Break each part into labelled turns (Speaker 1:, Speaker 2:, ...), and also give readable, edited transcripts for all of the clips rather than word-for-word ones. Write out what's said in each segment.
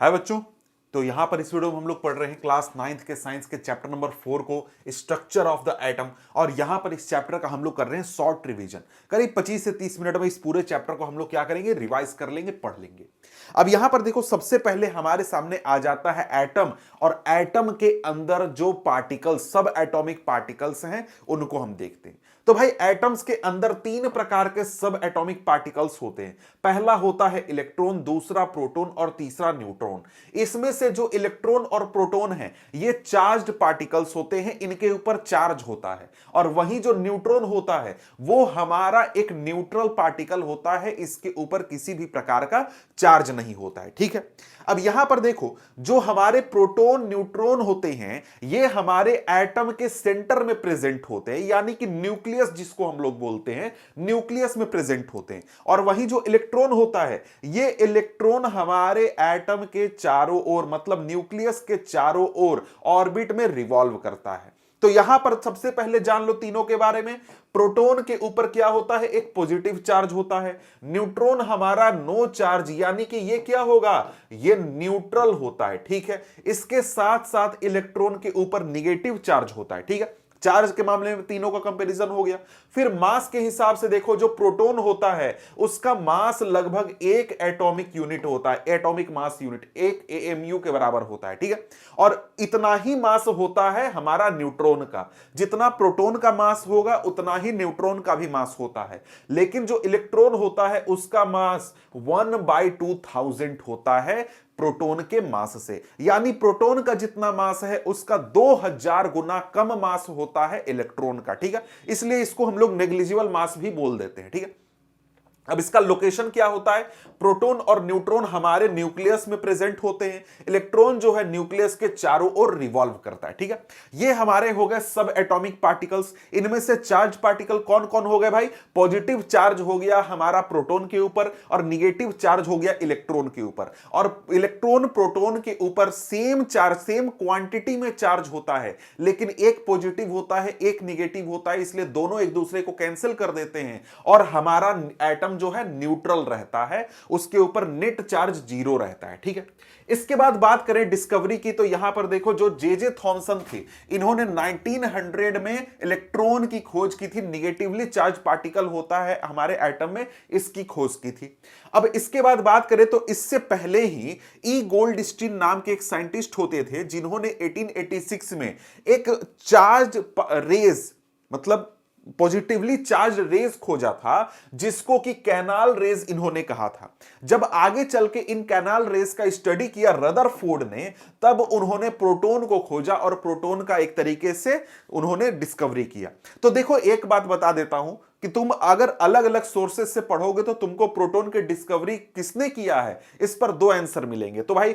Speaker 1: हाय बच्चों। तो यहां पर इस वीडियो में हम लोग पढ़ रहे हैं क्लास 9th के साइंस के चैप्टर नंबर 4 को, स्ट्रक्चर ऑफ द एटम। और यहां पर इस चैप्टर का हम लोग कर रहे हैं शॉर्ट रिवीजन। करीब 25 से 30 मिनट में इस पूरे चैप्टर को हम लोग क्या करेंगे, रिवाइज कर लेंगे, पढ़ लेंगे। अब यहां पर देखो, सबसे पहले हमारे सामने आ जाता है एटम, और एटम के अंदर जो पार्टिकल्स, सब एटॉमिक पार्टिकल्स हैं, उनको हम देखते हैं। तो भाई एटम्स के अंदर तीन प्रकार के सब एटॉमिक पार्टिकल्स होते हैं। पहला होता है इलेक्ट्रॉन, दूसरा प्रोटॉन और तीसरा न्यूट्रॉन। इसमें से जो इलेक्ट्रॉन और प्रोटॉन है ये चार्ज्ड पार्टिकल्स होते हैं, इनके ऊपर चार्ज होता है। और वहीं जो न्यूट्रॉन होता है वो हमारा एक न्यूट्रल पार्टिकल होता है, इसके ऊपर किसी भी प्रकार का चार्ज नहीं होता है। ठीक है, अब यहां पर देखो, जो हमारे प्रोटॉन न्यूट्रॉन होते हैं ये हमारे एटम के सेंटर में प्रेजेंट होते हैं, यानी कि न्यूक्लियस जिसको हम लोग बोलते हैं, न्यूक्लियस में प्रेजेंट होते हैं। और वहीं जो इलेक्ट्रॉन होता है ये इलेक्ट्रॉन हमारे एटम के चारों ओर, मतलब न्यूक्लियस के चारों ओर ऑर्बिट में रिवॉल्व करता है। तो यहां पर सबसे पहले जान लो तीनों के बारे में। प्रोटॉन के ऊपर क्या होता है, एक पॉजिटिव चार्ज होता है। न्यूट्रॉन हमारा नो चार्ज, यानी कि ये क्या होगा, ये न्यूट्रल होता है। ठीक है, इसके साथ साथ इलेक्ट्रॉन के ऊपर निगेटिव चार्ज होता है। ठीक है, चार्ज के मामले में तीनों का कंपैरिजन हो गया। फिर मास के हिसाब से देखो, जो प्रोटॉन होता है उसका मास लगभग 1 एटॉमिक यूनिट होता है, एटॉमिक मास यूनिट 1 AMU के बराबर होता है। ठीक है, और इतना ही मास होता है हमारा न्यूट्रॉन का। जितना प्रोटॉन का मास होगा उतना ही न्यूट्रॉन का भी मास होता है। लेकिन जो इलेक्ट्रॉन होता है उसका मास 1/2000 होता है प्रोटॉन के मास से, यानी प्रोटॉन का जितना मास है उसका 2000 गुना कम मास होता है इलेक्ट्रॉन का। ठीक है, इसलिए इसको हम लोग नेग्लिजिबल मास भी बोल देते हैं। ठीक है, अब इसका लोकेशन क्या होता है, प्रोटॉन और न्यूट्रॉन हमारे न्यूक्लियस में प्रेजेंट होते हैं, इलेक्ट्रॉन जो है न्यूक्लियस के चारों ओर रिवॉल्व करता है। ठीक है, ये हमारे हो गए सब एटॉमिक पार्टिकल्स। इनमें से चार्ज पार्टिकल कौन कौन हो गए भाई, पॉजिटिव चार्ज हो गया हमारा प्रोटॉन के ऊपर, और निगेटिव चार्ज हो गया इलेक्ट्रॉन के ऊपर। और इलेक्ट्रॉन प्रोटॉन के ऊपर सेम चार्ज, सेम क्वांटिटी में चार्ज होता है, लेकिन एक पॉजिटिव होता है एक निगेटिव होता है, इसलिए दोनों एक दूसरे को कैंसिल कर देते हैं और हमारा एटम जो है न्यूट्रल रहता है, उसके ऊपर नेट चार्ज 0 रहता है। ठीक है, इसके बाद बात करें डिस्कवरी की, तो यहां पर देखो, जो जे थॉमसन थे, इन्होंने 1900 में इलेक्ट्रॉन की खोज की थी। निगेटिवली चार्ज पार्टिकल होता है हमारे एटम में, इसकी खोज की थी। अब इसके बाद बात करें तो इससे पहले ही ई गोल्डस्टीन नाम के एक साइंटिस्ट होते थे, जिन्होंने 1886 में एक चार्ज रेज, मतलब पॉजिटिवली चार्ज रेज खोजा था, जिसको कि कैनाल रेज इन्होंने कहा था। जब आगे चल के इन कैनाल रेज का स्टडी किया रदरफोर्ड ने, तब उन्होंने प्रोटॉन को खोजा और प्रोटॉन का एक तरीके से उन्होंने डिस्कवरी किया। तो देखो, एक बात बता देता हूं कि तुम अगर अलग अलग सोर्सेस से पढ़ोगे तो तुमको प्रोटॉन की डिस्कवरी किसने किया है, इस पर 2 आंसर मिलेंगे। तो भाई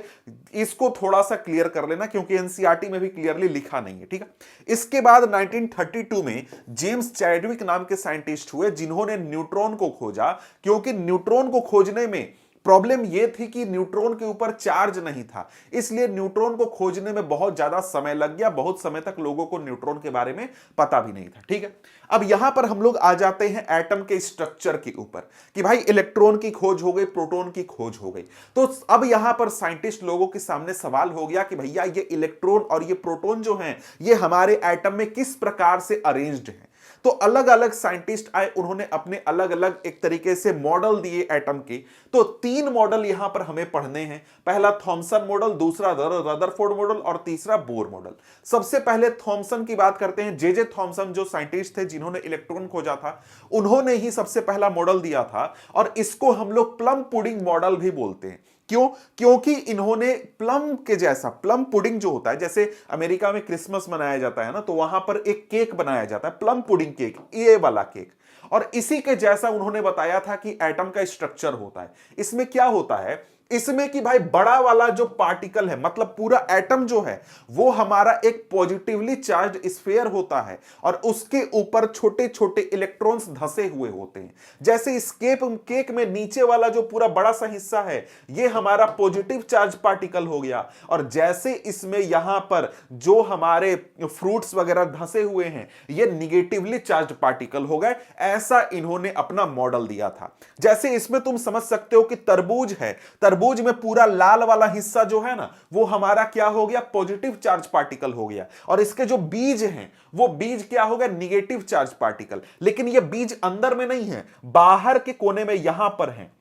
Speaker 1: इसको थोड़ा सा क्लियर कर लेना, क्योंकि एनसीईआरटी में भी क्लियरली लिखा नहीं है। ठीक है, इसके बाद 1932 में जेम्स चैडविक नाम के साइंटिस्ट हुए, जिन्होंने न्यूट्रॉन को खोजा। क्योंकि न्यूट्रॉन को खोजने में प्रॉब्लम यह थी कि न्यूट्रॉन के ऊपर चार्ज नहीं था, इसलिए न्यूट्रॉन को खोजने में बहुत ज्यादा समय लग गया। बहुत समय तक लोगों को न्यूट्रॉन के बारे में पता भी नहीं था। ठीक है, अब यहां पर हम लोग आ जाते हैं एटम के स्ट्रक्चर के ऊपर, कि भाई इलेक्ट्रॉन की खोज हो गई, प्रोटॉन की खोज हो गई। तो अब यहां पर साइंटिस्ट लोगों के सामने सवाल हो गया कि भैया ये इलेक्ट्रॉन और ये प्रोटॉन जो हैं, ये हमारे एटम में किस प्रकार से अरेंज्ड हैं। तो अलग अलग साइंटिस्ट आए, उन्होंने अपने अलग अलग एक तरीके से मॉडल दिए एटम के। तो 3 मॉडल यहां पर हमें पढ़ने हैं। पहला थॉमसन मॉडल, दूसरा रदरफोर्ड मॉडल और तीसरा बोर मॉडल। सबसे पहले थॉमसन की बात करते हैं। जे थॉमसन जो साइंटिस्ट थे, जिन्होंने इलेक्ट्रॉन खोजा था, उन्होंने ही सबसे पहला मॉडल दिया था, और इसको हम लोग प्लम पुडिंग मॉडल भी बोलते हैं। क्यों? क्योंकि इन्होंने प्लम के जैसा, प्लम पुडिंग जो होता है, जैसे अमेरिका में क्रिसमस मनाया जाता है ना, तो वहां पर एक केक बनाया जाता है, प्लम पुडिंग केक, ये वाला केक, और इसी के जैसा उन्होंने बताया था कि एटम का स्ट्रक्चर होता है। इसमें क्या होता है, इसमें कि भाई बड़ा वाला जो पार्टिकल है, मतलब पूरा एटम जो है, वो हमारा एक पॉजिटिवली चार्ज स्फीयर होता है, और उसके ऊपर छोटे छोटे इलेक्ट्रॉन्स धंसे हुए होते हैं। जैसे इस केक में नीचे वाला जो पूरा बड़ा सा हिस्सा है, ये हमारा पॉजिटिव चार्ज पार्टिकल हो गया, और जैसे इसमें यहां पर जो हमारे फ्रूट्स वगैरह धंसे हुए हैं, ये निगेटिवली चार्ज पार्टिकल हो गए। ऐसा इन्होंने अपना मॉडल दिया था। जैसे इसमें तुम समझ सकते हो कि तरबूज है, तरबूज में पूरा लाल वाला हिस्सा जो है ना, वो हमारा क्या हो गया, पॉजिटिव चार्ज पार्टिकल हो गया, और इसके जो बीज हैं वो बीज क्या हो गया, निगेटिव चार्ज पार्टिकल। लेकिन ये बीज अंदर में नहीं है, बाहर के कोने में यहां पर है।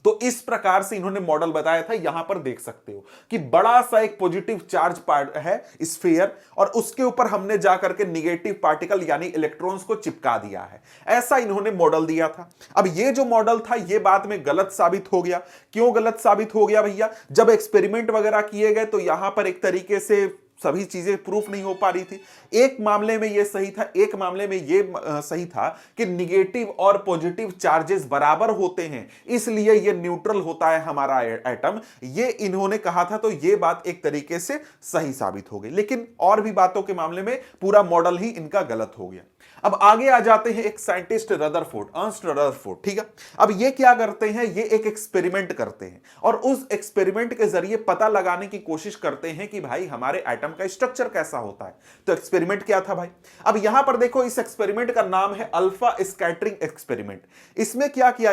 Speaker 1: तो इस प्रकार से इन्होंने मॉडल बताया था। यहां पर देख सकते हो कि बड़ा सा एक पॉजिटिव चार्ज पार्ट है स्फीयर, और उसके ऊपर हमने जाकर के निगेटिव पार्टिकल यानी इलेक्ट्रॉन्स को चिपका दिया है। ऐसा इन्होंने मॉडल दिया था। अब ये जो मॉडल था ये बाद में गलत साबित हो गया। क्यों गलत साबित हो गया भैया? जब एक्सपेरिमेंट वगैरह किए गए तो यहां पर एक तरीके से सभी चीजें प्रूफ नहीं हो पा रही थी। एक मामले में ये सही था, एक मामले में ये सही था कि निगेटिव और पॉजिटिव चार्जेस बराबर होते हैं, इसलिए ये न्यूट्रल होता है हमारा एटम। ये इन्होंने कहा था, तो ये बात एक तरीके से सही साबित हो गई। लेकिन और भी बातों के मामले में पूरा मॉडल ही इनका गलत हो गया। अब आगे आ जाते हैं एक साइंटिस्ट रदरफोर्ड, अर्नस्ट रदरफोर्ड, ठीक है। अब ये क्या करते हैं, ये एक एक्सपेरिमेंट करते हैं और उस एक्सपेरिमेंट के जरिए पता लगाने की कोशिश करते हैं कि भाई हमारे एटम का स्ट्रक्चर कैसा होता है। तो एक्सपेरिमेंट क्या था भाई? अब यहां पर देखो, इस एक्सपेरिमेंट का नाम है अल्फा स्कैटरिंग एक्सपेरिमेंट। इसमें क्या किया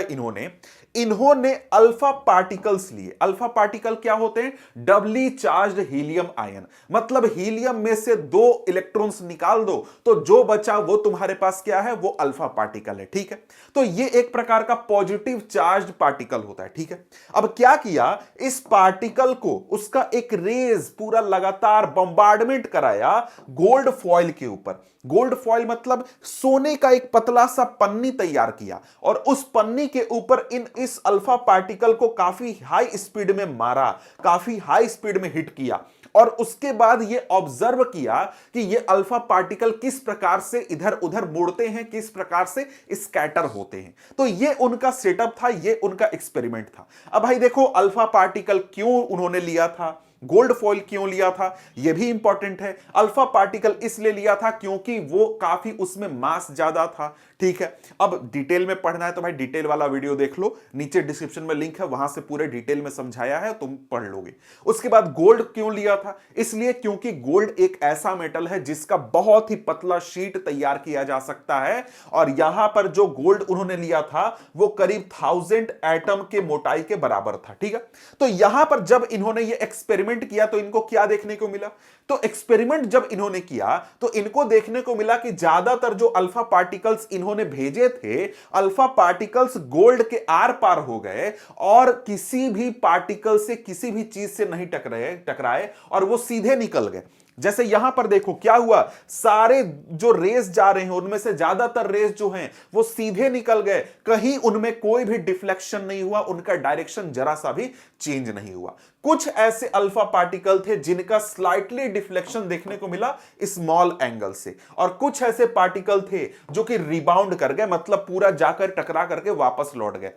Speaker 1: इन्होंने अल्फा पार्टिकल्स लिए। अल्फा पार्टिकल क्या होते हैं? डबली चार्ज्ड हीलियम आयन, मतलब हीलियम में से 2 इलेक्ट्रॉन्स निकाल दो तो जो बचा वो तुम्हारे पास क्या है, वो अल्फा पार्टिकल है, ठीक है। तो ये एक प्रकार का पॉजिटिव चार्ज्ड पार्टिकल होता है, ठीक है। अब क्या किया, इस पार्टिकल को उसका एक रेज पूरा लगातार बम्बार्डमेंट कराया गोल्ड फॉइल के ऊपर। गोल्ड फॉइल मतलब सोने का एक पतला सा पन्नी तैयार किया और उस पन्नी के ऊपर इस अल्फा पार्टिकल को काफी हाई स्पीड में मारा, काफी हाई स्पीड में हिट किया, और उसके बाद ये ऑब्जर्व किया कि ये अल्फा पार्टिकल किस प्रकार से इधर उधर मुड़ते हैं, किस प्रकार से स्कैटर होते हैं। तो ये उनका सेटअप था, ये उनका एक्सपेरिमेंट था। अब भाई देखो, अल्फा पार्टिकल क्यों उन्होंने लिया था, गोल्ड फॉइल क्यों लिया था, यह भी इंपॉर्टेंट है। अल्फा पार्टिकल इसलिए लिया था क्योंकि वो काफी उसमें मास ज्यादा था, ठीक है। अब डिटेल में पढ़ना है तो भाई डिटेल वाला वीडियो देख लो, नीचे डिस्क्रिप्शन में लिंक है, वहां से पूरे डिटेल में समझाया है, तुम पढ़ लोगे। उसके बाद गोल्ड क्यों लिया था? इसलिए क्योंकि गोल्ड एक ऐसा मेटल है जिसका बहुत ही पतला शीट तैयार किया जा सकता है, और यहां पर जो गोल्ड उन्होंने लिया था वो करीब 1000 एटम के मोटाई के बराबर था, ठीक है। तो यहां पर जब इन्होंने ये एक्सपेरिमेंट किया तो इनको क्या देखने को मिला? तो एक्सपेरिमेंट जब इन्होंने किया तो इनको देखने को मिला कि ज्यादातर जो अल्फा पार्टिकल्स इन्होंने भेजे थे, अल्फा पार्टिकल्स गोल्ड के आर पार हो गए और किसी भी पार्टिकल से, किसी भी चीज से नहीं टकराए और वो सीधे निकल गए। जैसे यहां पर देखो क्या हुआ, सारे जो रेस जा रहे हैं उनमें से ज्यादातर रेस जो हैं वो सीधे निकल गए, कहीं उनमें कोई भी डिफ्लेक्शन नहीं हुआ, उनका डायरेक्शन जरा सा भी चेंज नहीं हुआ। कुछ ऐसे अल्फा पार्टिकल थे जिनका स्लाइटली डिफ्लेक्शन देखने को मिला स्मॉल एंगल से, और कुछ ऐसे पार्टिकल थे जो कि रिबाउंड कर गए, मतलब पूरा जाकर टकरा करके वापस लौट गए,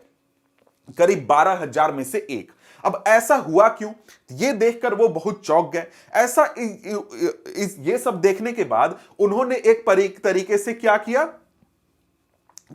Speaker 1: करीब 12,000 में से एक। अब ऐसा हुआ क्यों, ये देखकर वो बहुत चौंक गए। ऐसा ये सब देखने के बाद उन्होंने एक तरीके से क्या किया,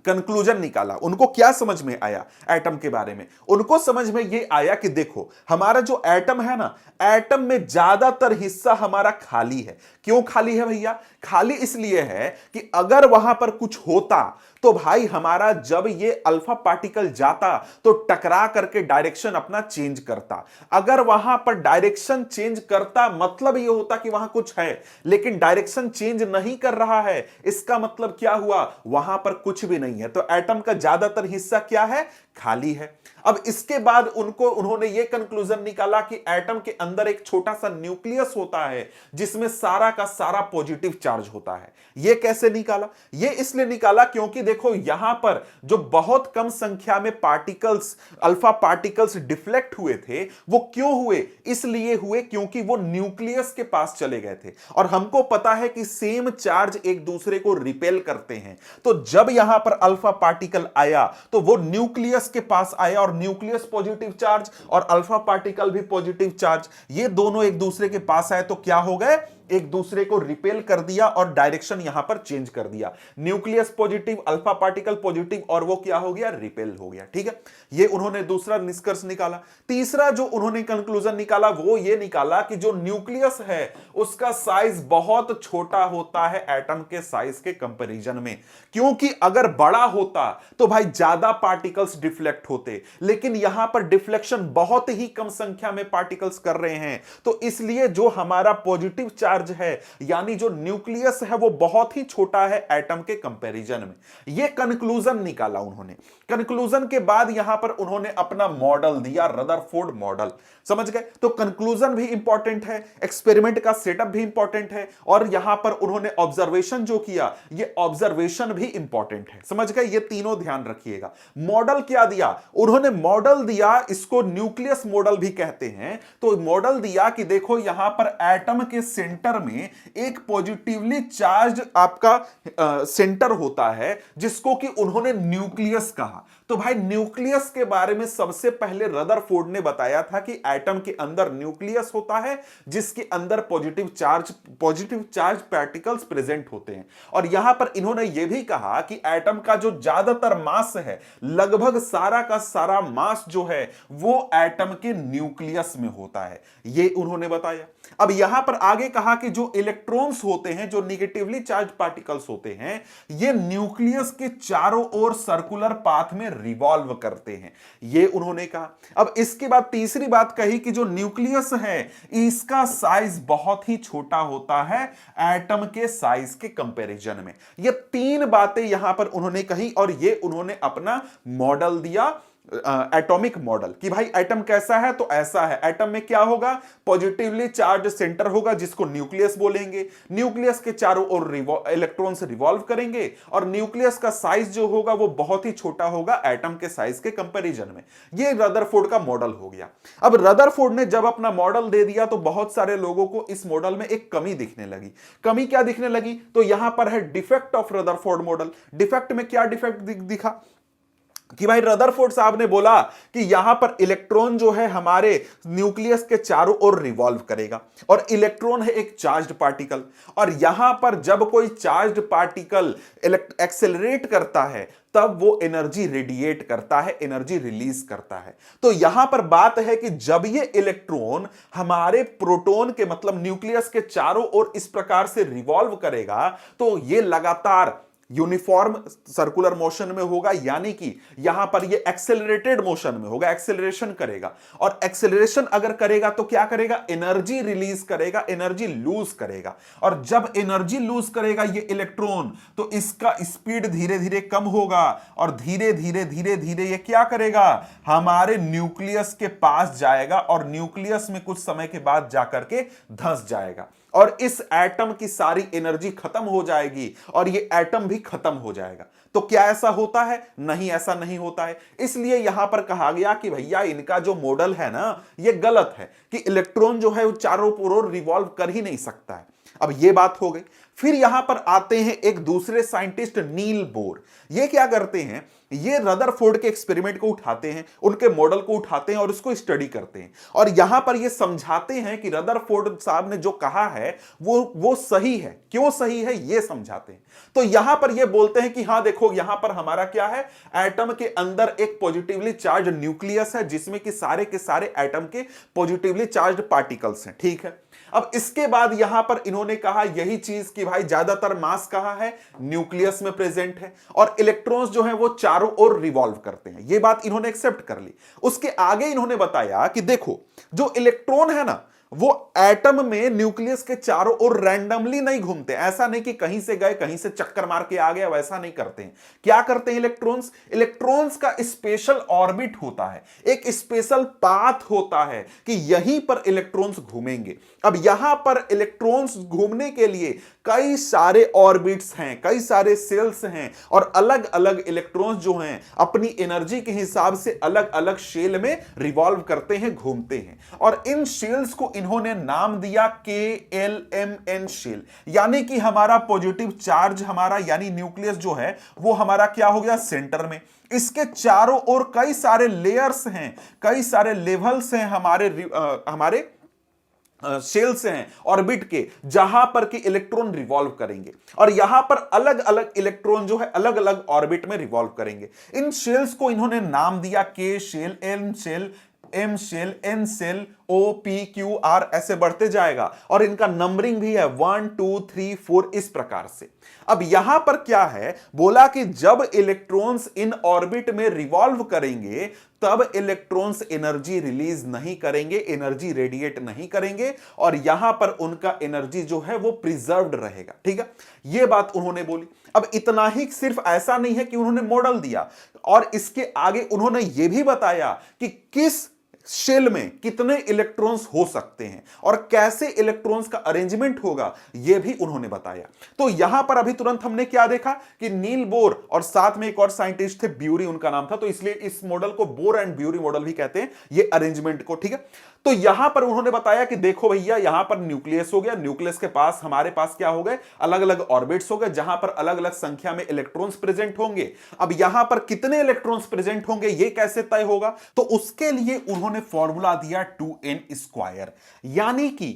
Speaker 1: कंक्लूजन निकाला। उनको क्या समझ में आया एटम के बारे में? उनको समझ में ये आया कि देखो, हमारा जो एटम है ना, एटम में ज्यादातर हिस्सा हमारा खाली है। क्यों खाली है भैया? खाली इसलिए है कि अगर वहां पर कुछ होता तो भाई हमारा जब ये अल्फा पार्टिकल जाता तो टकरा करके डायरेक्शन अपना चेंज करता। अगर वहां पर डायरेक्शन चेंज करता मतलब ये होता कि वहां कुछ है, लेकिन डायरेक्शन चेंज नहीं कर रहा है, इसका मतलब क्या हुआ, वहां पर कुछ भी नहीं है। तो एटम का ज्यादातर हिस्सा क्या है, खाली है। अब इसके बाद उन्होंने ये कंक्लूजन निकाला कि एटम के अंदर एक छोटा सा न्यूक्लियस होता है जिसमें सारा का सारा पॉजिटिव चार्ज होता है। ये कैसे निकाला? ये इसलिए निकाला क्योंकि देखो यहां पर जो बहुत कम संख्या में पार्टिकल्स, अल्फा पार्टिकल्स डिफ्लेक्ट हुए थे, वो क्यों हुए? इसलिए हुए क्योंकि वो न्यूक्लियस के पास चले गए थे, और हमको पता है कि सेम चार्ज एक दूसरे को रिपेल करते हैं। तो जब यहां पर अल्फा पार्टिकल आया तो वो न्यूक्लियस के पास आया, और न्यूक्लियस पॉजिटिव चार्ज और अल्फा पार्टिकल भी पॉजिटिव चार्ज, ये दोनों एक दूसरे के पास आए तो क्या हो गए, एक दूसरे को रिपेल कर दिया और डायरेक्शन यहां पर चेंज कर दिया। Nucleus positive, alpha particle positive, और वो क्या हो गया, रिपेल हो गया। ठीक है, ये उन्होंने दूसरा निष्कर्ष निकाला। तीसरा जो उन्होंने कंक्लूजन निकाला वो ये निकाला कि जो न्यूक्लियस है उसका साइज बहुत छोटा होता है एटम के साइज के कंपैरिजन में, क्योंकि अगर बड़ा होता तो भाई ज्यादा पार्टिकल्स डिफ्लेक्ट होते, लेकिन यहां पर डिफ्लेक्शन बहुत ही कम संख्या में पार्टिकल्स कर रहे हैं, तो इसलिए जो हमारा पॉजिटिव चार्ज है यानी जो न्यूक्लियस है वो बहुत ही छोटा है एटम के कंपैरिजन में। यह कंक्लूजन निकाला उन्होंने। कंक्लूजन के बाद यहां पर उन्होंने अपना मॉडल दिया, रदरफोर्ड मॉडल। समझ गए? तो कंक्लूजन भी इंपॉर्टेंट है, एक्सपेरिमेंट का सेटअप भी इंपॉर्टेंट है, और यहां पर उन्होंने ऑब्जर्वेशन जो किया ये ऑब्जर्वेशन भी इंपॉर्टेंट है। समझ गए? ये तीनों ध्यान रखिएगा। मॉडल क्या दिया उन्होंने? मॉडल दिया, इसको न्यूक्लियस मॉडल भी कहते हैं। तो मॉडल दिया कि देखो यहां पर एटम के सेंटर में एक पॉजिटिवली चार्ज आपका सेंटर होता है जिसको कि उन्होंने न्यूक्लियस कहा। तो भाई न्यूक्लियस के बारे में सबसे पहले रदरफोर्ड ने बताया था कि एटम के अंदर न्यूक्लियस होता है जिसके अंदर पॉजिटिव चार्ज पार्टिकल्स प्रेजेंट होते हैं। और यहां पर इन्होंने यह भी कहा कि एटम का जो ज्यादातर मास है, लगभग सारा का सारा मास जो है वो एटम के न्यूक्लियस में होता है, ये उन्होंने बताया। अब यहां पर आगे कहा कि जो इलेक्ट्रॉन्स होते हैं, जो निगेटिवली चार्ज पार्टिकल्स होते हैं, ये न्यूक्लियस के चारों ओर सर्कुलर पाथ में रिवॉल्व करते हैं, ये उन्होंने कहा। अब इसके बाद तीसरी बात कही कि जो न्यूक्लियस है इसका साइज बहुत ही छोटा होता है एटम के साइज के कंपैरिजन में। ये तीन बातें यहां पर उन्होंने कही और ये उन्होंने अपना मॉडल दिया, एटॉमिक मॉडल, कि भाई एटम कैसा है तो ऐसा है। एटम में क्या होगा, पॉजिटिवली चार्ज सेंटर होगा जिसको न्यूक्लियस बोलेंगे, न्यूक्लियस के चारों ओर इलेक्ट्रॉन्स रिवॉल्व करेंगे, और न्यूक्लियस का साइज जो होगा वो बहुत ही छोटा होगा एटम के साइज के कंपैरिजन में। ये रदरफोर्ड का मॉडल हो गया। अब रदरफोर्ड ने जब अपना मॉडल दे दिया तो बहुत सारे लोगों को इस मॉडल में एक कमी दिखने लगी। कमी क्या दिखने लगी? तो यहां पर है defect of Rutherford model. Defect में क्या डिफेक्ट दिखा कि भाई रदरफोर्ड साहब ने बोला कि यहां पर इलेक्ट्रॉन जो है हमारे न्यूक्लियस के चारों ओर रिवॉल्व करेगा, और इलेक्ट्रॉन है एक चार्ज्ड पार्टिकल, और यहां पर जब कोई चार्ज्ड पार्टिकल एक्सेलरेट करता है तब वो एनर्जी रेडिएट करता है, एनर्जी रिलीज करता है। तो यहां पर बात है कि जब ये इलेक्ट्रॉन हमारे प्रोटॉन के मतलब न्यूक्लियस के चारों ओर इस प्रकार से रिवॉल्व करेगा तो ये लगातार यूनिफॉर्म सर्कुलर मोशन में होगा, यानी कि यहां पर ये एक्सेलरेटेड मोशन में होगा, एक्सेलरेशन करेगा। और एक्सेलरेशन अगर करेगा तो क्या करेगा, एनर्जी रिलीज करेगा, एनर्जी लूज करेगा। और जब एनर्जी लूज करेगा ये इलेक्ट्रॉन तो इसका स्पीड धीरे धीरे कम होगा, और धीरे धीरे ये क्या करेगा, हमारे न्यूक्लियस के पास जाएगा, और न्यूक्लियस में कुछ समय के बाद जाकर के धंस जाएगा, और इस एटम की सारी एनर्जी खत्म हो जाएगी और ये एटम भी खत्म हो जाएगा। तो क्या ऐसा होता है? नहीं, ऐसा नहीं होता है। इसलिए यहां पर कहा गया कि भैया इनका जो मॉडल है ना ये गलत है, कि इलेक्ट्रॉन जो है वो चारों ओर रिवॉल्व कर ही नहीं सकता है। अब ये बात हो गई। फिर यहां पर आते हैं एक दूसरे साइंटिस्ट नील बोर। ये क्या करते हैं, ये रदरफोर्ड के एक्सपेरिमेंट को उठाते हैं, उनके मॉडल को उठाते हैं और उसको स्टडी करते हैं, और यहां पर ये समझाते हैं कि रदरफोर्ड साहब ने जो कहा है वो सही है। क्यों सही है ये समझाते हैं। तो यहां पर ये बोलते हैं कि हां देखो यहां पर हमारा क्या है, एटम के अंदर एक पॉजिटिवली चार्ज न्यूक्लियस है जिसमें कि सारे के सारे एटम के पॉजिटिवली चार्ज पार्टिकल्स हैं। ठीक है, अब इसके बाद यहां पर इन्होंने कहा यही चीज कि भाई ज्यादातर मास कहां है, न्यूक्लियस में प्रेजेंट है, और इलेक्ट्रॉन्स जो है वो चारों ओर रिवॉल्व करते हैं। ये बात इन्होंने एक्सेप्ट कर ली। उसके आगे इन्होंने बताया कि देखो जो इलेक्ट्रॉन है ना वो एटम में न्यूक्लियस के चारों ओर रैंडमली नहीं घूमते। ऐसा नहीं कि कहीं से गए कहीं से चक्कर मार के आ गए, वैसा नहीं करते हैं। क्या करते हैं इलेक्ट्रॉन्स का स्पेशल ऑर्बिट होता है, एक स्पेशल पाथ होता है कि यहीं पर इलेक्ट्रॉन्स घूमेंगे। अब यहां पर इलेक्ट्रॉन्स घूमने के लिए कई सारे ऑर्बिट्स हैं, कई सारे सेल्स हैं, और अलग अलग इलेक्ट्रॉन्स जो हैं अपनी एनर्जी के हिसाब से अलग अलग शेल में रिवॉल्व करते हैं, घूमते हैं। और इन शेल्स को इन्होंने नाम दिया KLMN शेल, यानी कि हमारा पॉजिटिव चार्ज हमारा यानी न्यूक्लियस जो है वो हमारा क्या हो गया, सेंटर में। इसके चारों ओर कई सारे लेयर्स हैं, कई सारे लेवल्स हैं हमारे शेल्स हैं ऑर्बिट के, जहां पर कि इलेक्ट्रॉन रिवॉल्व करेंगे और यहां पर अलग अलग इलेक्ट्रॉन जो है अलग अलग ऑर्बिट में रिवॉल्व करेंगे। इन शेल्स को इन्होंने नाम दिया K shell, L shell, M shell, N shell, O P Q R, ऐसे बढ़ते जाएगा और इनका नंबरिंग भी है 1 2 3 4 इस प्रकार से। अब यहां पर क्या है, बोला कि जब इलेक्ट्रॉन्स इन ऑर्बिट में रिवॉल्व करेंगे तब इलेक्ट्रॉन्स एनर्जी रिलीज नहीं करेंगे, एनर्जी रेडिएट नहीं करेंगे और यहां पर उनका एनर्जी जो है वो प्रिजर्व्ड रहेगा। ठीक है, यह बात उन्होंने बोली। अब इतना ही सिर्फ ऐसा नहीं है कि उन्होंने मॉडल दिया, और इसके आगे उन्होंने यह भी बताया कि किस शेल में कितने इलेक्ट्रॉन्स हो सकते हैं और कैसे इलेक्ट्रॉन्स का अरेंजमेंट होगा, यह भी उन्होंने बताया। तो यहां पर अभी तुरंत हमने क्या देखा कि नील बोर और साथ में एक और साइंटिस्ट थे, ब्यूरी उनका नाम था, तो इसलिए इस मॉडल को बोर एंड ब्यूरी मॉडल भी कहते हैं, ये अरेंजमेंट को। ठीक है, तो यहां पर उन्होंने बताया कि देखो भैया, यहां पर न्यूक्लियस हो गया, न्यूक्लियस के पास हमारे पास क्या हो गए, अलग अलग ऑर्बिट्स हो गए जहां पर अलग अलग संख्या में इलेक्ट्रॉन्स प्रेजेंट होंगे। अब यहां पर कितने इलेक्ट्रॉन्स प्रेजेंट होंगे यह कैसे तय होगा, तो उसके लिए उन्होंने फॉर्मूला दिया 2n², यानी कि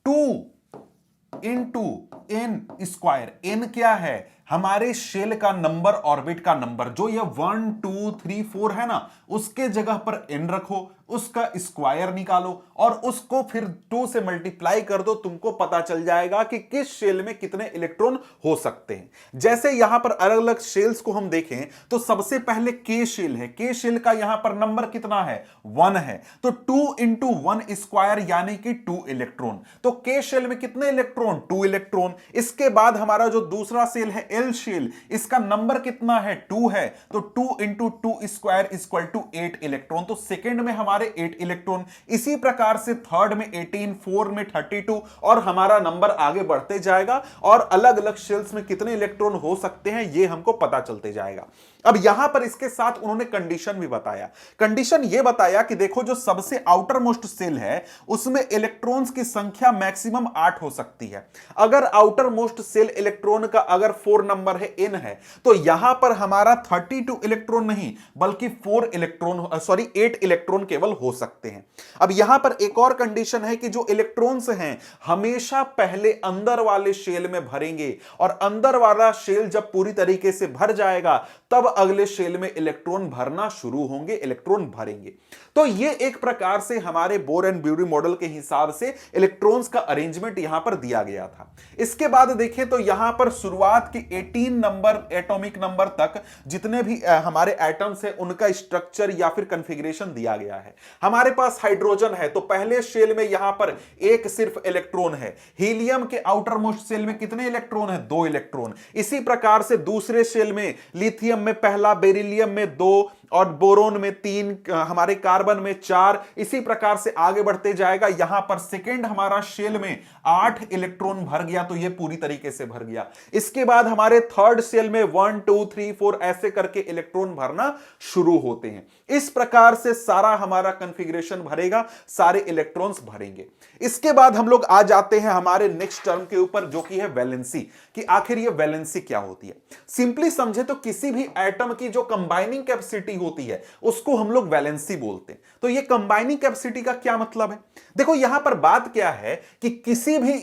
Speaker 1: 2 इंटू n स्क्वायर। n क्या है, हमारे शेल का नंबर, ऑर्बिट का नंबर, जो ये 1 2 3 4 है ना, उसके जगह पर n रखो, उसका स्क्वायर निकालो और उसको फिर 2 से मल्टीप्लाई कर दो, तुमको पता चल जाएगा कि किस शेल में कितने इलेक्ट्रॉन हो सकते हैं। जैसे यहां पर अलग अलग शेल्स को हम देखें तो सबसे पहले के शेल है, के शेल का यहां पर नंबर कितना है, 1 है, तो 2 इंटू 1 स्क्वायर यानी कि 2 इलेक्ट्रॉन। तो के शेल में कितने इलेक्ट्रॉन, 2 इलेक्ट्रॉन। इसके बाद हमारा जो दूसरा शेल है एल शेल, इसका नंबर कितना है, 2 है, तो 2 into 2 square equal to 8 electron. तो सेकेंड में हमारे 8 इलेक्ट्रॉन। इसी प्रकार से थर्ड में 18, फोर्थ में 32 और हमारा नंबर आगे बढ़ते जाएगा और अलग अलग शेल्स में कितने इलेक्ट्रॉन हो सकते हैं यह हमको पता चलते जाएगा। अब यहां पर इसके साथ उन्होंने कंडीशन भी बताया। कंडीशन यह बताया कि देखो, जो सबसे आउटर मोस्ट सेल है उसमें इलेक्ट्रॉन्स की संख्या मैक्सिमम 8 हो सकती है। अगर आउटर मोस्ट सेल इलेक्ट्रॉन का अगर 4 नंबर है, n है, तो यहां पर हमारा 32 इलेक्ट्रॉन नहीं बल्कि 8 इलेक्ट्रॉन केवल हो सकते हैं। अब यहां पर एक और कंडीशन है कि जो इलेक्ट्रॉन्स हैं हमेशा पहले अंदर वाले शेल में भरेंगे और अंदर वाला शेल जब पूरी तरीके से भर जाएगा तब अगले शेल में इलेक्ट्रॉन भरना शुरू होंगे, इलेक्ट्रॉन भरेंगे। तो यह एक प्रकार से हमारे बोर एंड ब्यूरी मॉडल के हिसाब से इलेक्ट्रॉन्स का अरेंजमेंट यहां पर दिया गया था। इसके बाद देखें तो यहां पर शुरुआत की 18 नंबर एटॉमिक नंबर तक जितने भी हमारे एटम्स हैं उनका स्ट्रक्चर या फिर कॉन्फ़िगरेशन दिया गया है। हमारे पास हाइड्रोजन है तो पहले शेल में यहां पर एक सिर्फ इलेक्ट्रॉन है। हीलियम के आउटर मोस्ट शेल में कितने इलेक्ट्रॉन है, 2 इलेक्ट्रॉन। इसी प्रकार से दूसरे शेल में लिथियम में पहला, बेरिलियम में 2 और बोरोन में 3, हमारे कार्बन में 4, इसी प्रकार से आगे बढ़ते जाएगा। यहां पर सेकेंड हमारा शेल में 8 इलेक्ट्रॉन भर गया, तो यह पूरी तरीके से भर गया। इसके बाद हमारे थर्ड शेल में 1 2 3 4 ऐसे करके इलेक्ट्रॉन भरना शुरू होते हैं। इस प्रकार से सारा हमारा कॉन्फ़िगरेशन भरेगा, सारे इलेक्ट्रॉन्स भरेंगे। इसके बाद हम लोग आ जाते हैं हमारे नेक्स्ट टर्म के ऊपर जो कि है वैलेंसी, कि आखिर ये वैलेंसी क्या होती है। सिंपली समझे तो किसी भी एटम की जो कंबाइनिंग कैपेसिटी होती है उसको हम लोग वैलेंसी बोलते हैं। तो ये कंबाइनिंग कैपेसिटी का क्या मतलब है, देखो यहां पर बात क्या है कि किसी भी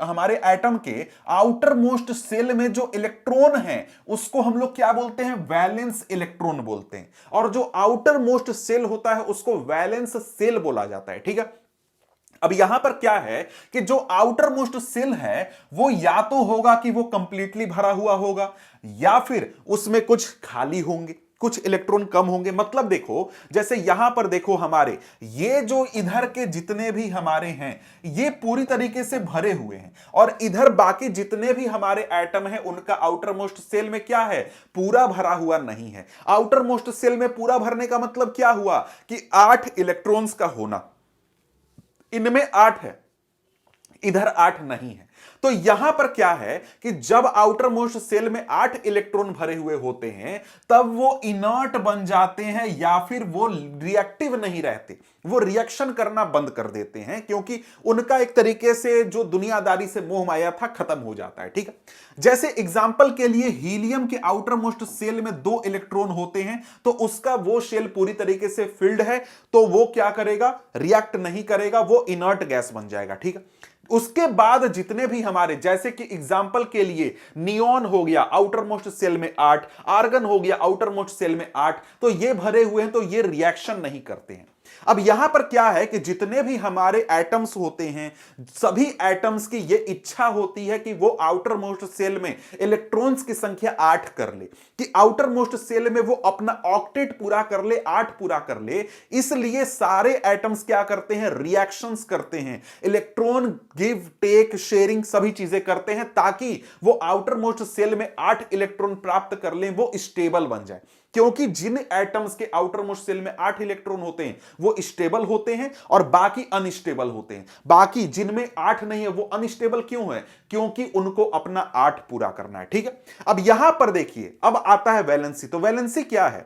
Speaker 1: हमारे एटम के आउटर मोस्ट सेल में जो इलेक्ट्रॉन है उसको हम लोग क्या बोलते हैं, वैलेंस इलेक्ट्रॉन बोलते हैं, और जो आउटर मोस्ट सेल होता है उसको वैलेंस सेल बोला जाता है। ठीक है, अब यहां पर क्या है कि जो आउटर मोस्ट सेल है वो या तो होगा कि वो कंप्लीटली भरा हुआ होगा या फिर उसमें कुछ खाली होंगे, कुछ इलेक्ट्रॉन कम होंगे। मतलब देखो, जैसे यहां पर देखो हमारे ये जो इधर के जितने भी हमारे हैं ये पूरी तरीके से भरे हुए हैं और इधर बाकी जितने भी हमारे एटम हैं उनका आउटर मोस्ट सेल में क्या है, पूरा भरा हुआ नहीं है। आउटर मोस्ट सेल में पूरा भरने का मतलब क्या हुआ कि 8 इलेक्ट्रॉन्स का होना, इनमें 8 है, इधर 8 नहीं है। तो यहां पर क्या है कि जब आउटर मोस्ट सेल में 8 इलेक्ट्रॉन भरे हुए होते हैं तब वो इनर्ट बन जाते हैं या फिर वो रिएक्टिव नहीं रहते, वो रिएक्शन करना बंद कर देते हैं क्योंकि उनका एक तरीके से जो दुनियादारी से मोह माया था खत्म हो जाता है। ठीक है, जैसे एग्जांपल के लिए हीलियम के आउटर मोस्ट सेल में 2 इलेक्ट्रॉन होते हैं तो उसका वो शेल पूरी तरीके से फिल्ड है तो वो क्या करेगा, रिएक्ट नहीं करेगा, वो इनर्ट गैस बन जाएगा। ठीक है, उसके बाद जितने भी हमारे, जैसे कि एग्जांपल के लिए नियॉन हो गया आउटर मोस्ट सेल में 8, आर्गन हो गया आउटर मोस्ट सेल में 8, तो ये भरे हुए हैं तो ये रिएक्शन नहीं करते हैं। अब यहां पर क्या है कि जितने भी हमारे एटम्स होते हैं सभी एटम्स की ये इच्छा होती है कि वो आउटर मोस्ट सेल में इलेक्ट्रॉन्स की संख्या 8 कर ले, कि आउटर मोस्ट सेल में वो अपना ऑक्टेट पूरा कर ले, 8 पूरा कर ले। इसलिए सारे एटम्स क्या करते हैं, रिएक्शंस करते हैं, इलेक्ट्रॉन गिव टेक शेयरिंग सभी चीजें करते हैं ताकि वो आउटर मोस्ट सेल में 8 इलेक्ट्रॉन प्राप्त कर ले, वो स्टेबल बन जाए। क्योंकि जिन एटम्स के आउटर मोस्ट सेल में 8 इलेक्ट्रॉन होते हैं वो स्टेबल होते हैं और बाकी अनस्टेबल होते हैं। बाकी जिनमें 8 नहीं है वो अनस्टेबल क्यों है, क्योंकि उनको अपना 8 पूरा करना है। ठीक है, अब यहां पर देखिए अब आता है वैलेंसी। तो वैलेंसी क्या है,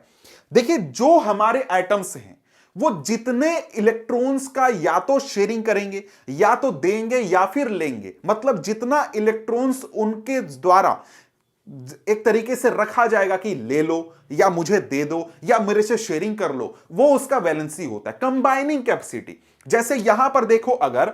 Speaker 1: देखिए जो हमारे एटम्स हैं वो जितने इलेक्ट्रॉन्स का या तो शेयरिंग करेंगे या तो देंगे या फिर लेंगे, मतलब जितना इलेक्ट्रॉन्स उनके द्वारा एक तरीके से रखा जाएगा कि ले लो या मुझे दे दो या मेरे से शेयरिंग कर लो, वो उसका वैलेंसी होता है, कंबाइनिंग कैपेसिटी। जैसे यहां पर देखो अगर,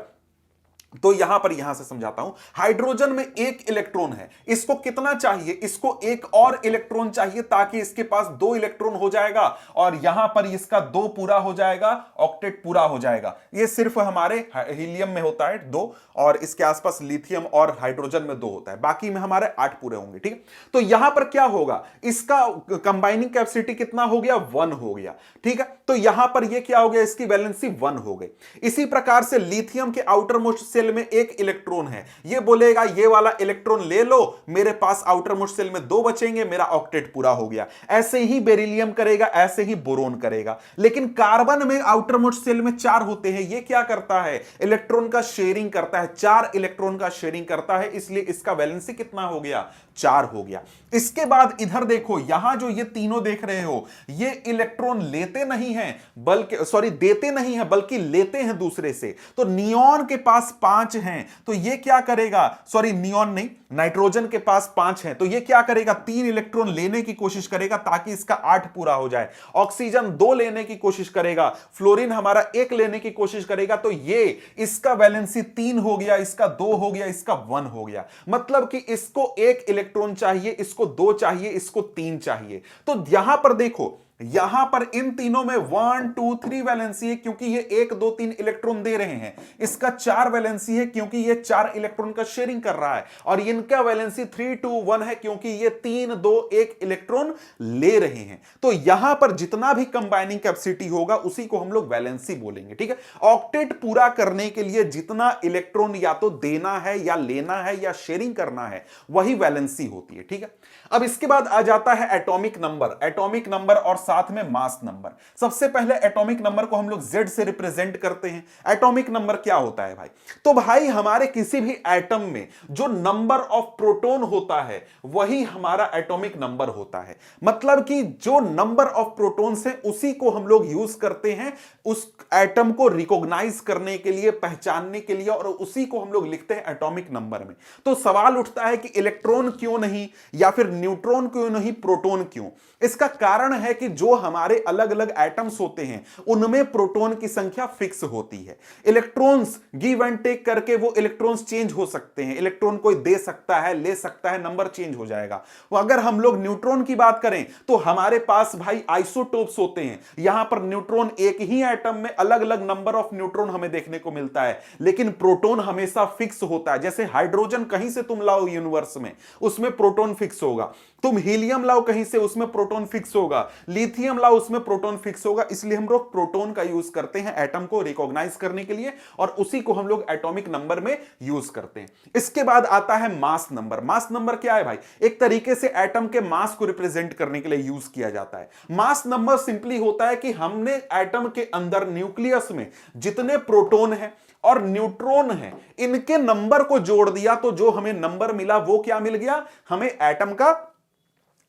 Speaker 1: तो यहां पर यहां से समझाता हूं, हाइड्रोजन में 1 इलेक्ट्रॉन है, इसको कितना चाहिए, इसको 1 और इलेक्ट्रॉन चाहिए ताकि इसके पास 2 इलेक्ट्रॉन हो जाएगा और यहां पर इसका 2 पूरा हो जाएगा, ऑक्टेट पूरा हो जाएगा। ये सिर्फ हमारे हीलियम में होता है 2 और इसके आसपास लिथियम और हाइड्रोजन में 2 होता है, बाकी में हमारे 8 पूरे होंगे। ठीक है, तो यहां पर क्या होगा, इसका कंबाइनिंग कैपेसिटी कितना हो गया, 1 हो गया। ठीक है, तो यहां पर ये क्या हो गया, इसकी वैलेंसी 1 हो गई। इसी प्रकार से लिथियम के आउटर मोस्ट सेल में 1 इलेक्ट्रॉन है, ये बोलेगा ये वाला इलेक्ट्रॉन ले लो, मेरे पास आउटर मोस्ट सेल में 2 बचेंगे, मेरा ऑक्टेट पूरा हो गया। ऐसे ही बेरिलियम करेगा, ऐसे ही बोरोन करेगा। लेकिन कार्बन में आउटर मोस्ट सेल में 4 होते हैं, ये क्या करता है, इलेक्ट्रॉन का शेयरिंग करता है, 4 इलेक्ट्रॉन का शेयरिंग करता है, इसलिए इसका वैलेंसी कितना हो गया, 4 हो गया। इसके बाद इधर देखो, यहां जो ये तीनों देख रहे हो ये इलेक्ट्रॉन लेते नहीं हैं बल्कि सॉरी देते नहीं हैं बल्कि लेते हैं दूसरे से। तो नियॉन के पास 5 हैं तो ये क्या करेगा, सॉरी नियॉन नहीं, नाइट्रोजन के पास 5 हैं तो ये क्या करेगा, 3 इलेक्ट्रॉन लेने की कोशिश करेगा ताकि इसका 8 पूरा हो जाए। ऑक्सीजन 2 लेने की कोशिश करेगा, फ्लोरीन हमारा 1 लेने की कोशिश करेगा, तो ये इसका वैलेंसी 3 हो गया, इसका 2 हो गया, इसका 1 हो गया। मतलब कि इसको 1 इलेक्ट्रॉन चाहिए, इसको 2 चाहिए, इसको 3 चाहिए। तो यहां पर देखो, यहां पर इन तीनों में 1 2 3 वैलेंसी है क्योंकि ये 1 2 3 इलेक्ट्रॉन दे रहे हैं। इसका 4 वैलेंसी है क्योंकि ये 4 इलेक्ट्रॉन का शेयरिंग कर रहा है और इनका वैलेंसी 3 2 1 है क्योंकि ये 3 2 1 इलेक्ट्रॉन ले रहे हैं। तो यहां पर जितना भी कंबाइनिंग कैपेसिटी होगा उसी को हम लोग वैलेंसी बोलेंगे। ठीक है, ऑक्टेट पूरा करने के लिए जितना इलेक्ट्रॉन या तो देना है या लेना है या शेयरिंग करना है वही वैलेंसी होती है। ठीक है, अब इसके बाद आ जाता है एटॉमिक नंबर। एटॉमिक नंबर और साथ में मास नंबर। सबसे पहले एटॉमिक नंबर को हम लोग Z से रिप्रेजेंट करते हैं। एटॉमिक नंबर क्या होता है भाई, तो भाई हमारे किसी भी एटम में जो नंबर ऑफ प्रोटॉन होता है वही हमारा एटॉमिक नंबर होता है। मतलब कि जो नंबर ऑफ प्रोटॉन्स है उसी को हम लोग यूज करते हैं उस एटम को रिकॉग्नाइज करने के लिए, पहचानने के लिए, और उसी को हम लोग लिखते हैं एटॉमिक नंबर में। तो सवाल उठता है कि इलेक्ट्रॉन क्यों नहीं या फिर न्यूट्रॉन क्यों नहीं, प्रोटॉन क्यों? इसका कारण है कि जो हमारे अलग अलग एटम्स होते हैं उनमें प्रोटॉन की संख्या फिक्स होती है। इलेक्ट्रॉन्स गिव एंड टेक करके वो इलेक्ट्रॉन्स चेंज हो सकते हैं, इलेक्ट्रॉन कोई दे सकता है, ले सकता है, नंबर चेंज हो जाएगा। अगर हम लोग न्यूट्रॉन की बात करें तो हमारे पास भाई आइसोटोप्स होते हैं। यहां पर न्यूट्रॉन एक ही एटम में अलग अलग नंबर ऑफ न्यूट्रॉन हमें देखने को मिलता है, लेकिन प्रोटॉन हमेशा फिक्स होता है। जैसे हाइड्रोजन कहीं से तुम लाओ यूनिवर्स में, उसमें प्रोटॉन फिक्स होगा। तुम हीलियम लाओ कहीं से, उसमें प्रोटॉन फिक्स होगा। लिथियम लाओ, उसमें प्रोटॉन फिक्स होगा। इसलिए हम लोग प्रोटॉन का यूज करते हैं एटम को रिकॉग्नाइज करने के लिए और उसी को हम लोग एटॉमिक नंबर में यूज करते हैं। इसके बाद आता है मास नंबर। मास नंबर क्या है भाई, एक तरीके से एटम के मास को रिप्रेजेंट करने के लिए यूज किया जाता है। मास नंबर सिंपली होता है कि हमने एटम के अंदर न्यूक्लियस में जितने प्रोटॉन है और न्यूट्रॉन है, इनके नंबर को जोड़ दिया तो जो हमें नंबर मिला वो क्या मिल गया, हमें एटम का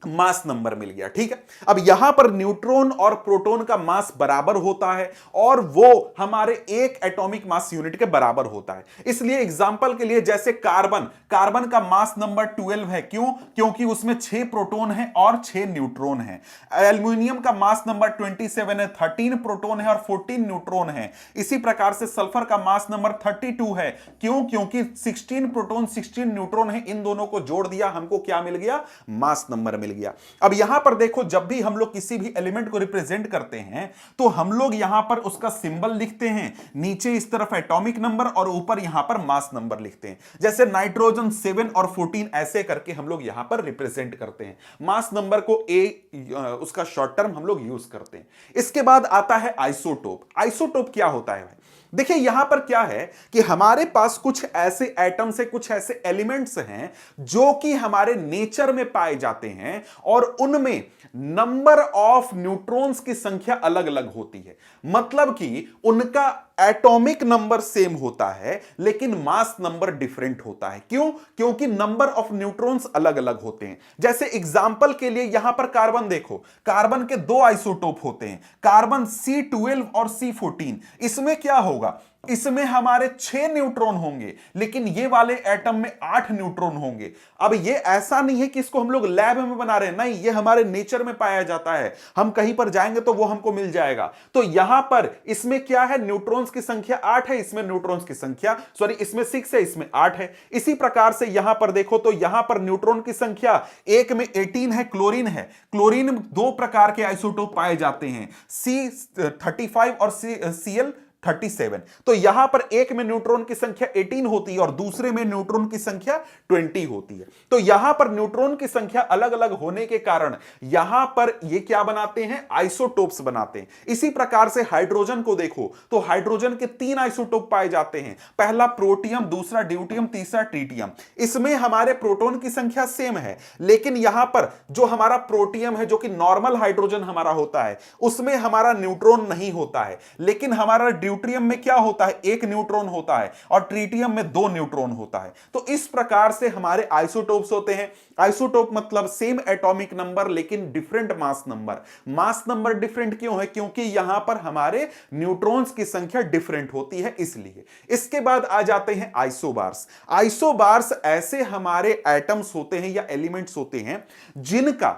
Speaker 1: मास नंबर मिल गया। ठीक है, अब यहां पर न्यूट्रॉन और प्रोटॉन का मास बराबर होता है और वो हमारे एक एटॉमिक मास यूनिट के बराबर होता है। इसलिए एग्जांपल के लिए जैसे कार्बन का मास नंबर 12 है, क्यों, क्योंकि उसमें 6 प्रोटॉन है और 6 न्यूट्रॉन है। एल्यूमिनियम का मास नंबर 27 है, 13 प्रोटॉन है और 14 न्यूट्रॉन है। इसी प्रकार से सल्फर का मास नंबर 32 है, क्यों, क्योंकि 16 प्रोटॉन 16 न्यूट्रॉन है। इन दोनों को जोड़ दिया, हमको क्या मिल गया, मास नंबर मिल गया। अब यहां पर देखो, जब भी हम लोग किसी भी एलिमेंट को रिप्रेजेंट करते हैं तो हम लोग यहां पर उसका सिंबल लिखते हैं, नीचे इस तरफ एटॉमिक नंबर और ऊपर यहां पर मास नंबर लिखते हैं। जैसे नाइट्रोजन 7 और 14 ऐसे करके हम लोग यहां पर रिप्रेजेंट करते हैं। मास नंबर को उसका शॉर्ट टर्म हम लोग यूज करते हैं। इसके बाद आता है आइसोटोप। आइसोटोप क्या होता है भाई? देखिए यहां पर क्या है कि हमारे पास कुछ ऐसे एटम्स है, कुछ ऐसे एलिमेंट्स हैं जो कि हमारे नेचर में पाए जाते हैं और उनमें नंबर ऑफ न्यूट्रॉन्स की संख्या अलग अलग होती है। मतलब कि उनका एटॉमिक नंबर सेम होता है लेकिन मास नंबर डिफरेंट होता है। क्यों? क्योंकि नंबर ऑफ न्यूट्रॉन्स अलग अलग होते हैं। जैसे एग्जांपल के लिए यहां पर कार्बन देखो, कार्बन के 2 आइसोटोप होते हैं, कार्बन C12 और C14। इसमें क्या होगा, इसमें हमारे 6 न्यूट्रॉन होंगे लेकिन ये वाले एटम में 8 न्यूट्रॉन होंगे। अब ये ऐसा नहीं है कि इसको हम लोग लैब में बना रहे हैं, नहीं, ये हमारे नेचर में पाया जाता है। हम कहीं पर जाएंगे तो वो हमको मिल जाएगा। तो यहां पर इसमें क्या है, न्यूट्रॉन्स की संख्या 8 है, इसमें न्यूट्रॉन्स की संख्या इसमें 6 है, इसमें 8 है। इसी प्रकार से यहां पर देखो तो यहां पर न्यूट्रॉन की संख्या एक में 18 है, क्लोरीन है। क्लोरीन में 2 प्रकार के आइसोटोप पाए जाते हैं, C35 और Cl37। तो यहां पर एक में न्यूट्रॉन की संख्या 18 होती है और दूसरे में न्यूट्रॉन की संख्या 20 होती है। तो यहां पर न्यूट्रॉन की संख्या अलग अलग होने के कारण यहां पर ये क्या बनाते हैं, आइसोटोप्स बनाते हैं। इसी प्रकार से हाइड्रोजन को देखो तो हाइड्रोजन के 3 आइसोटोप पाए जाते हैं, पहला प्रोटियम, दूसरा ड्यूटियम, तीसरा ट्रिटियम। इसमें हमारे प्रोटॉन की संख्या सेम है लेकिन यहां पर जो हमारा प्रोटियम है, जो कि नॉर्मल हाइड्रोजन हमारा होता है, उसमें हमारा न्यूट्रॉन नहीं होता है। लेकिन हमारा ड्यूट्रियम में क्या होता है, 1 न्यूट्रॉन होता है और ट्रिटियम में 2 न्यूट्रॉन होता है। तो इस प्रकार से हमारे आइसोटोप्स होते हैं। आइसोटोप मतलब सेम एटॉमिक नंबर लेकिन different mass number. Mass number different क्यों है, क्योंकि यहां पर हमारे न्यूट्रॉन्स की संख्या डिफरेंट होती है, इसलिए। इसके बाद आ जाते हैं आइसोबार्स। आइसोबार्स ऐसे हमारे एटम्स होते हैं या एलिमेंट्स होते हैं जिनका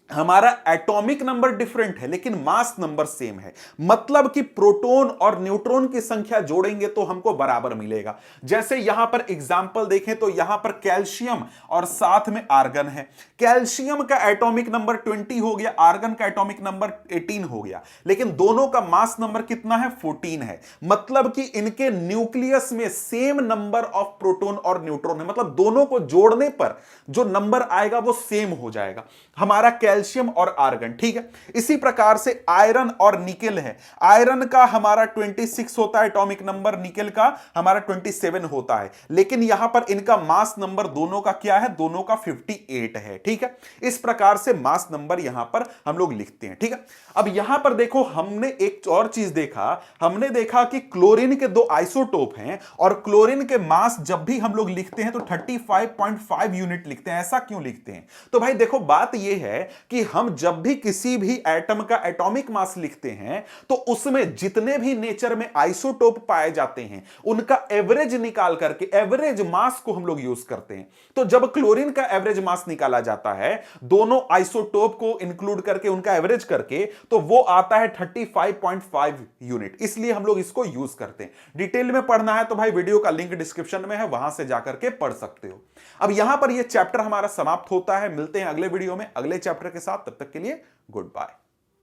Speaker 1: हमारा एटॉमिक नंबर डिफरेंट है लेकिन मास नंबर सेम है। मतलब कि प्रोटॉन और न्यूट्रॉन की संख्या जोड़ेंगे तो हमको बराबर मिलेगा। जैसे यहां पर एग्जांपल देखें तो यहां पर कैल्शियम और साथ में आर्गन है। कैल्शियम का एटॉमिक नंबर 20 हो गया, आर्गन का एटॉमिक नंबर 18 हो गया, लेकिन दोनों का मास नंबर कितना है, 14 है। मतलब कि इनके न्यूक्लियस में सेम नंबर ऑफ प्रोटॉन और न्यूट्रॉन है। मतलब दोनों को जोड़ने पर जो नंबर आएगा वो सेम हो जाएगा, हमारा कैल्शियम और आर्गन। ठीक है, इसी प्रकार से आयरन और निकेल है। आयरन का हमारा 26 होता है एटॉमिक नंबर, निकेल का हमारा 27 होता है, लेकिन यहां पर इनका मास नंबर दोनों का क्या है, दोनों का 58 है। ठीक है, इस प्रकार से मास नंबर यहां पर हम लोग लिखते हैं। ठीक है, अब यहां पर देखो हमने एक और चीज देखा, हमने देखा कि क्लोरीन के 2 आइसोटोप हैं और क्लोरीन के मास जब भी हम लोग लिखते हैं तो 35.5 यूनिट लिखते हैं। ऐसा क्यों लिखते हैं? तो भाई देखो, बात यह है कि हम जब भी किसी भी एटम का एटॉमिक मास लिखते हैं तो उसमें जितने भी नेचर में आइसोटोप पाए जाते हैं उनका एवरेज निकाल करके एवरेज मास को हम लोग यूज करते हैं। तो जब क्लोरीन का एवरेज मास निकाला जाता है दोनों आइसोटोप को इंक्लूड करके उनका एवरेज करके, तो वो आता है 35.5 यूनिट। इसलिए हम लोग इसको यूज करते हैं। डिटेल में पढ़ना है तो भाई वीडियो का लिंक डिस्क्रिप्शन में है, वहां से जाकर के पढ़ सकते हो। अब यहां पर यह चैप्टर हमारा समाप्त होता है। मिलते हैं अगले वीडियो में अगले चैप्टर के साथ। तब तक के लिए गुड बाय।